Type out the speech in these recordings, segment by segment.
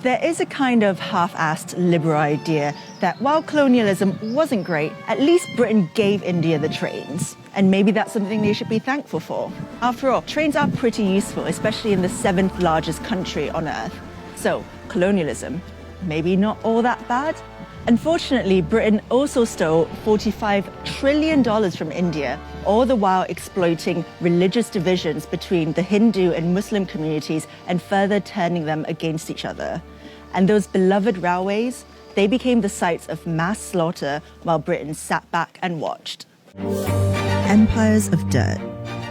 There is a kind of half-assed liberal idea that while colonialism wasn't great, at least Britain gave India the trains. And maybe that's something they should be thankful for. After all, trains are pretty useful, especially in the 7th largest country on Earth. So, colonialism, maybe not all that bad? Unfortunately, Britain also stole $45 trillion from India, all the while exploiting religious divisions between the Hindu and Muslim communities and further turning them against each other. And those beloved railways, they became the sites of mass slaughter while Britain sat back and watched. Empires of Dirt,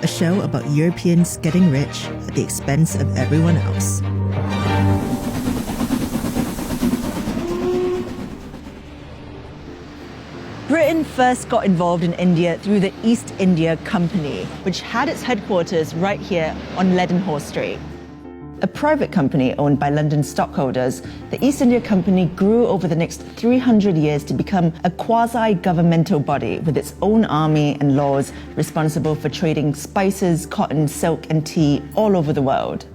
a show about Europeans getting rich at the expense of everyone else. Britain first got involved in India through the East India Company, which had its headquarters right here on Leadenhall Street. A private company owned by London stockholders, the East India Company grew over the next 300 years to become a quasi-governmental body with its own army and laws responsible for trading spices, cotton, silk and tea all over the world.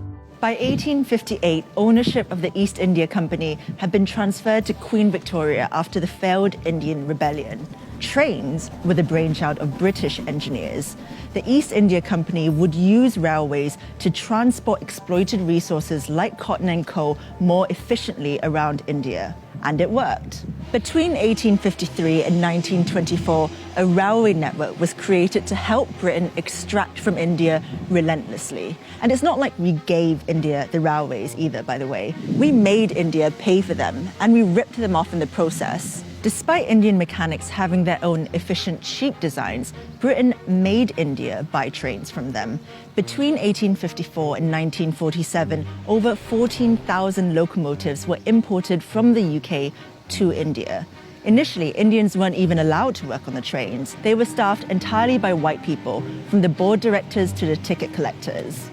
By 1858, ownership of the East India Company had been transferred to Queen Victoria after the failed Indian Rebellion. Trains were the brainchild of British engineers. The East India Company would use railways to transport exploited resources like cotton and coal more efficiently around India. And it worked. Between 1853 and 1924, a railway network was created to help Britain extract from India relentlessly. And it's not like we gave India the railways either, by the way. We made India pay for them, and we ripped them off in the process. Despite Indian mechanics having their own efficient, cheap designs, Britain made India buy trains from them. Between 1854 and 1947, over 14,000 locomotives were imported from the UK to India. Initially, Indians weren't even allowed to work on the trains. They were staffed entirely by white people, from the board directors to the ticket collectors.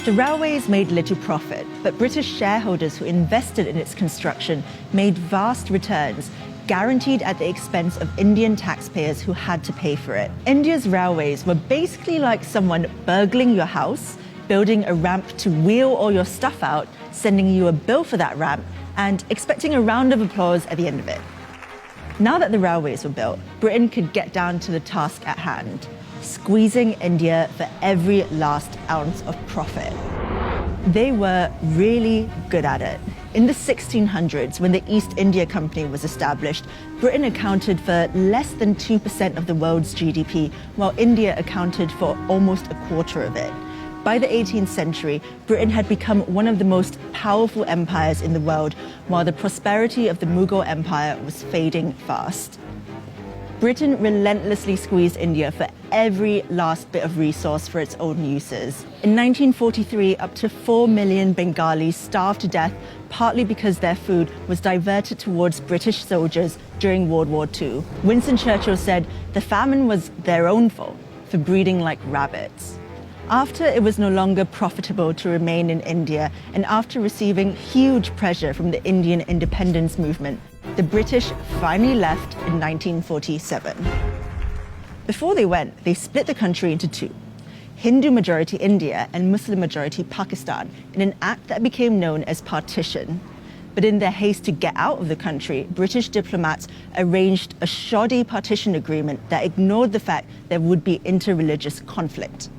The railways made little profit, but British shareholders who invested in its construction made vast returns, guaranteed at the expense of Indian taxpayers who had to pay for it. India's railways were basically like someone burgling your house, building a ramp to wheel all your stuff out, sending you a bill for that ramp, and expecting a round of applause at the end of it. Now that the railways were built, Britain could get down to the task at hand, squeezing India for every last ounce of profit. They were really good at it. In the 1600s, when the East India Company was established, Britain accounted for less than 2% of the world's GDP, while India accounted for almost a quarter of it. By the 18th century, Britain had become one of the most powerful empires in the world, while the prosperity of the Mughal Empire was fading fast. Britain relentlessly squeezed India for every last bit of resource for its own uses. In 1943, up to 4 million Bengalis starved to death, partly because their food was diverted towards British soldiers during World War II. Winston Churchill said the famine was their own fault for breeding like rabbits. After it was no longer profitable to remain in India, and after receiving huge pressure from the Indian independence movement, the British finally left in 1947. Before they went, they split the country into two, Hindu-majority India and Muslim-majority Pakistan, in an act that became known as partition. But in their haste to get out of the country, British diplomats arranged a shoddy partition agreement that ignored the fact there would be inter-religious conflict.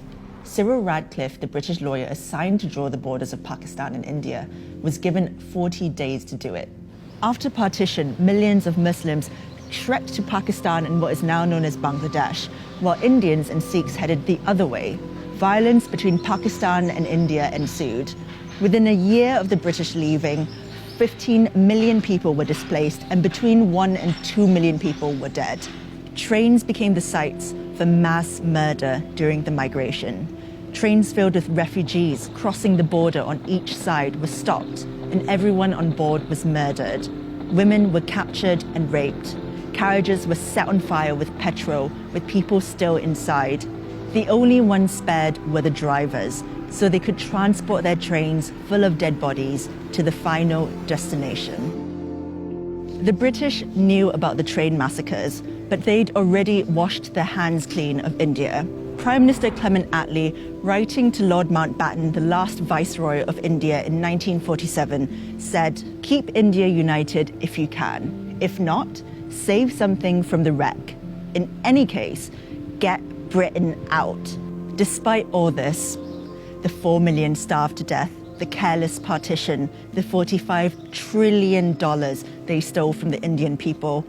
Cyril Radcliffe, the British lawyer assigned to draw the borders of Pakistan and India, was given 40 days to do it. After partition, millions of Muslims trekked to Pakistan and what is now known as Bangladesh, while Indians and Sikhs headed the other way. Violence between Pakistan and India ensued. Within a year of the British leaving, 15 million people were displaced and between 1 and 2 million people were dead. Trains became the sites for mass murder during the migration. Trains filled with refugees crossing the border on each side were stopped, and everyone on board was murdered. Women were captured and raped. Carriages were set on fire with petrol, with people still inside. The only ones spared were the drivers, so they could transport their trains full of dead bodies to the final destination. The British knew about the train massacres, but they'd already washed their hands clean of India. Prime Minister Clement Attlee, writing to Lord Mountbatten, the last Viceroy of India in 1947, said, "Keep India united if you can. If not, save something from the wreck. In any case, get Britain out." Despite all this, the 4 million starved to death, the careless partition, the $45 trillion they stole from the Indian people,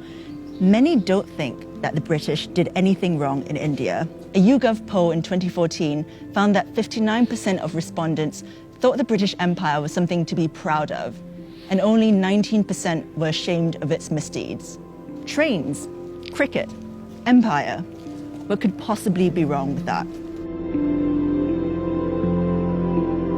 many don't think that the British did anything wrong in India. A YouGov poll in 2014 found that 59% of respondents thought the British Empire was something to be proud of, and only 19% were ashamed of its misdeeds. Trains, cricket, empire. What could possibly be wrong with that?